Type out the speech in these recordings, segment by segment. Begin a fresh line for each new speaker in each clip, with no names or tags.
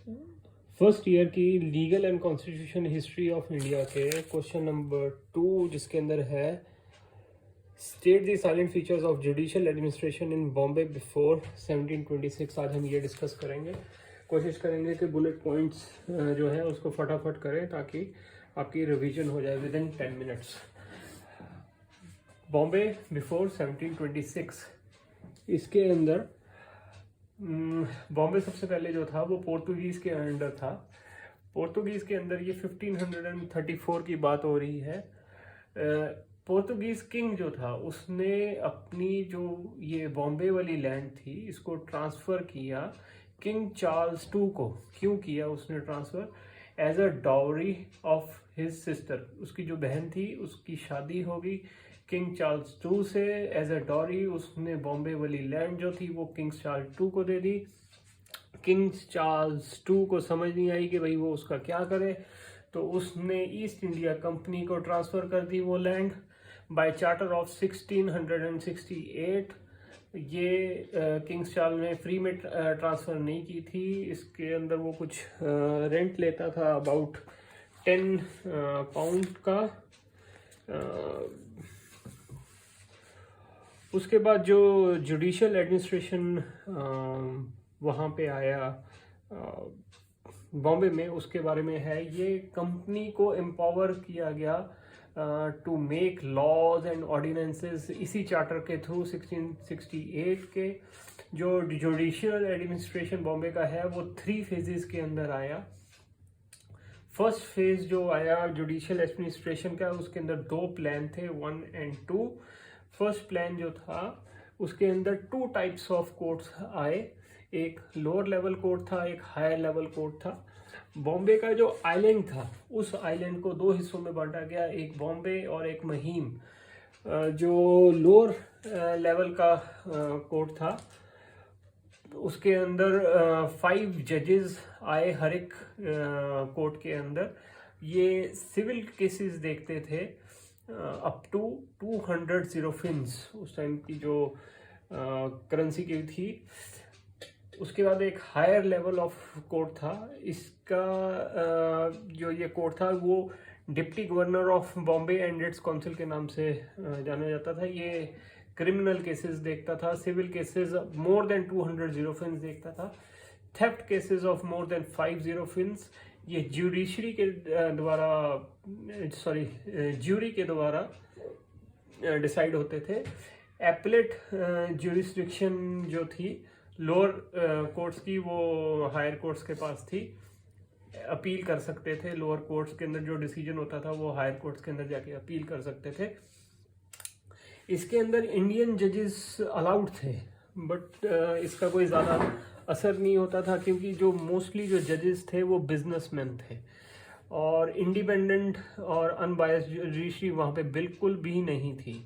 First year की legal and constitution history of India के question number 2, जिसके अंदर है state the salient features of judicial administration in Bombay before 1726। आज हम ये डिस्कस करेंगे, कोशिश करेंगे कि बुलेट पॉइंट्स जो है उसको फटाफट करें ताकि आपकी रिवीजन हो जाए with in 10 minutes. Bombay before 1726, इसके अंदर बॉम्बे सबसे पहले जो था वो पोर्तुगीज़ के अंडर था। पोर्तुगीज़ के अंदर ये 1534 की बात हो रही है। पोर्तुगीज़ किंग जो था उसने अपनी जो ये बॉम्बे वाली लैंड थी इसको ट्रांसफ़र किया किंग चार्ल्स टू को। क्यों किया उसने transfer? As a dowry of his sister. उसकी जो बहन थी उसकी शादी होगी किंग चार्ल्स टू से। एज अ डॉरी उसने बॉम्बे वाली लैंड जो थी वो किंग चार्ल्स टू को दे दी। किंग चार्ल्स टू को समझ नहीं आई कि भाई वो उसका क्या करे, तो उसने ईस्ट इंडिया कंपनी को ट्रांसफ़र कर दी वो लैंड बाय चार्टर ऑफ 1668। ये किंग चार्ल्स ने फ्री में ट्रांसफ़र नहीं की थी, इसके अंदर वो कुछ रेंट लेता था अबाउट 10 पाउंड का। उसके बाद जो जुडिशियल एडमिनिस्ट्रेशन वहाँ पे आया बॉम्बे में, उसके बारे में है। ये कंपनी को एम्पावर किया गया to make laws and ordinances इसी चार्टर के थ्रू 1668 के। जो जुडिशियल एडमिनिस्ट्रेशन बॉम्बे का है वो 3 फेजेस के अंदर आया। फर्स्ट फेज जो आया जुडिशियल एडमिनिस्ट्रेशन का, उसके अंदर 2 प्लान थे, 1 and 2। फर्स्ट प्लान जो था उसके अंदर 2 टाइप्स ऑफ कोर्ट्स आए, एक लोअर लेवल कोर्ट था, एक हायर लेवल कोर्ट था। बॉम्बे का जो आइलैंड था उस आइलैंड को 2 हिस्सों में बांटा गया, एक बॉम्बे और एक महिम। जो लोअर लेवल का कोर्ट था उसके अंदर 5 जजेस आए हर एक कोर्ट के अंदर। ये सिविल केसेस देखते थे अप टू 200 ज़ीरोफिन्स, उस टाइम की जो करेंसी की थी। उसके बाद एक हायर लेवल ऑफ कोर्ट था। इसका जो ये कोर्ट था वो deputy governor of Bombay and it's council के नाम से जाना जाता था। ये क्रिमिनल केसेस देखता था, सिविल केसेस मोर देन 200 ज़ीरोफिन्स देखता था, theft cases of more than 5 ज़ीरोफिन्स ये ज्यूडिशरी के द्वारा ज्यूरी के द्वारा डिसाइड होते थे। एपलेट ज्यूरिस्डिक्शन जो थी लोअर कोर्ट्स की वो हायर कोर्ट्स के पास थी, अपील कर सकते थे। लोअर कोर्ट्स के अंदर जो डिसीजन होता था वो हायर कोर्ट्स के अंदर जाके अपील कर सकते थे। इसके अंदर इंडियन जजेस अलाउड थे, बट इसका कोई ज़्यादा असर नहीं होता था क्योंकि जो मोस्टली जो जजेस थे वो बिजनेसमैन थे और इंडिपेंडेंट और अनबायस्ड जुडिशरी वहाँ पे बिल्कुल भी नहीं थी।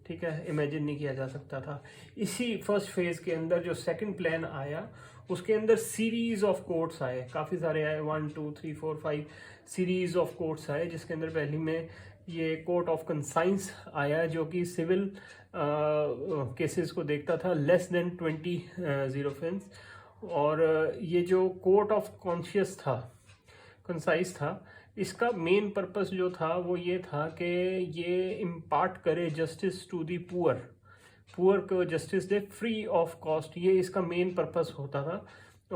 ठीक है, इमेजिन नहीं किया जा सकता था। इसी फर्स्ट फेज के अंदर जो सेकंड प्लान आया उसके अंदर सीरीज ऑफ कोर्ट्स आए, काफ़ी सारे आए, 1 2 3 4 5 सीरीज ऑफ कोर्ट्स आए, जिसके अंदर पहली में ये कोर्ट ऑफ कंसाइंस आया जो कि सिविल केसेस को देखता था लेस देन 20 ज़ीरोफिन्स। और ये जो कोर्ट ऑफ कॉन्शियस था, कंसाइस था, इसका मेन पर्पस जो था वो ये था कि ये इम्पार्ट करे जस्टिस टू दी पुअर को justice they free of cost, ये इसका मेन पर्पस होता था।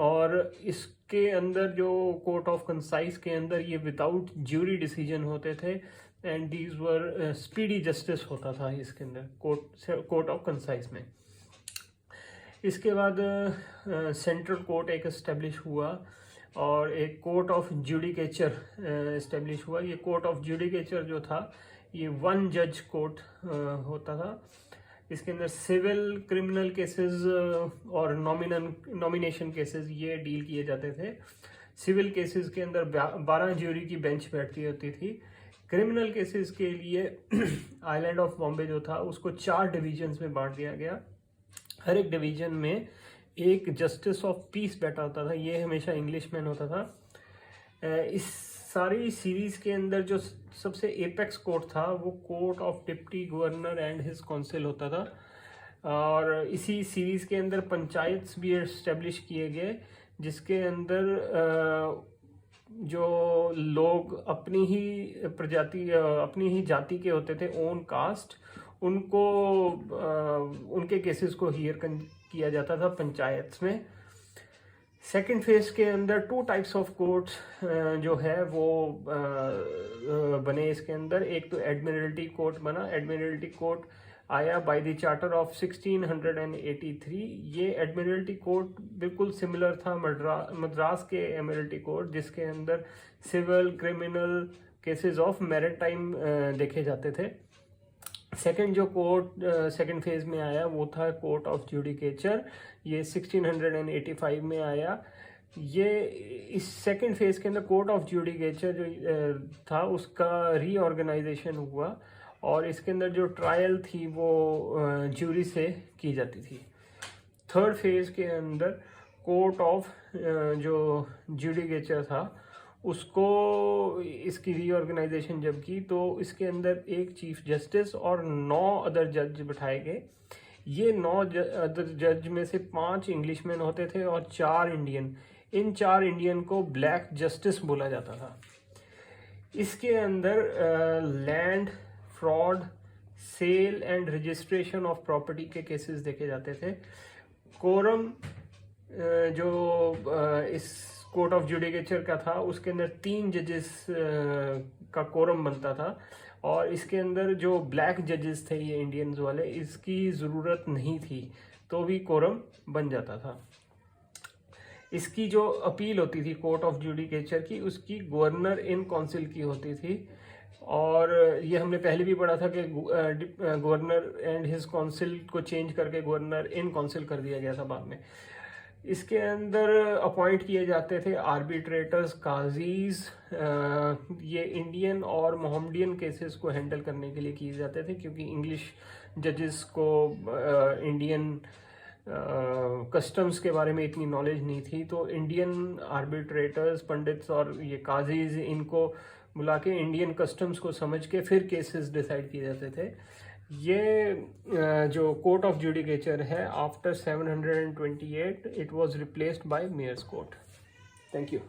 और इसके अंदर जो कोर्ट ऑफ कंसाइस के अंदर ये विदाउट ज्यूरी डिसीजन होते थे and these were speedy justice होता था इसके अंदर कोर्ट ऑफ कंसाइस में। इसके बाद सेंट्रल कोर्ट एक इस्टेब्लिश हुआ और एक कोर्ट ऑफ जुडिकेचर इस्टेब्लिश हुआ। ये कोर्ट ऑफ जुडिकेचर जो था ये 1 जज कोर्ट होता था। इसके अंदर सिविल क्रिमिनल केसेस और नॉमिनेशन केसेस ये डील किए जाते थे। सिविल केसेस के अंदर 12 ज्यूरी की बेंच बैठती होती थी। क्रिमिनल केसेस के लिए आइलैंड ऑफ बॉम्बे जो था उसको 4 डिवीजन्स में बांट दिया गया। हर एक डिवीजन में एक जस्टिस ऑफ पीस बैठा होता था, ये हमेशा इंग्लिशमैन होता था। इस सारी सीरीज के अंदर जो सबसे एपेक्स कोर्ट था वो court of deputy governor and his council होता था। और इसी सीरीज के अंदर पंचायत्स भी एस्टेब्लिश किए गए जिसके अंदर जो लोग अपनी ही प्रजाति अपनी ही जाति के होते थे, ओन कास्ट, उनको उनके केसेस को हियर किया जाता था पंचायत में। सेकंड फेज के अंदर 2 टाइप्स ऑफ कोर्ट्स जो है वो बने इसके अंदर। एक तो एडमिरल्टी कोर्ट बना। एडमिरल्टी कोर्ट आया बाय द चार्टर ऑफ 1683। ये एडमिरल्टी कोर्ट बिल्कुल सिमिलर था मद्रास के एडमिरल्टी कोर्ट, जिसके अंदर civil criminal cases of maritime देखे जाते थे। सेकंड जो कोर्ट सेकंड फेज में आया वो था कोर्ट ऑफ जुडिकेचर। ये 1685 में आया। ये इस सेकंड फेज के अंदर कोर्ट ऑफ जुडिकेचर जो था उसका रीऑर्गेनाइजेशन हुआ और इसके अंदर जो ट्रायल थी वो ज्यूरी से की जाती थी। थर्ड फेज के अंदर कोर्ट ऑफ जो जुडिकेचर था उसको इसकी रीऑर्गेनाइजेशन जब की तो इसके अंदर एक चीफ जस्टिस और 9 अदर जज बिठाए गए। ये 9 अदर जज में से 5 इंग्लिशमैन होते थे और 4 इंडियन। इन 4 इंडियन को ब्लैक जस्टिस बोला जाता था। इसके अंदर land fraud, sale and registration of property के केसेस देखे जाते थे। कोरम जो इस कोर्ट ऑफ जुडिकेचर का था उसके अंदर 3 जजेस का कोरम बनता था और इसके अंदर जो ब्लैक जजेस थे ये इंडियंस वाले, इसकी ज़रूरत नहीं थी तो भी कोरम बन जाता था। इसकी जो अपील होती थी कोर्ट ऑफ जुडिकेचर की, उसकी गवर्नर इन काउंसिल की होती थी और ये हमने पहले भी पढ़ा था कि गवर्नर एंड हिज काउंसिल को चेंज करके गवर्नर इन काउंसिल कर दिया गया था बाद में। इसके अंदर अपॉइंट किए जाते थे आर्बिट्रेटर्स, काजीज। ये इंडियन और मोहम्मडियन केसेस को हैंडल करने के लिए किए जाते थे क्योंकि इंग्लिश जजेस को इंडियन कस्टम्स के बारे में इतनी नॉलेज नहीं थी, तो इंडियन आर्बिट्रेटर्स, पंडित्स और ये काजीज, इनको बुला के इंडियन कस्टम्स को समझ के फिर केसेस डिसाइड किए जाते थे। ये जो कोर्ट ऑफ जुडिकेचर है after 728 it was replaced by mayor's court. Thank you.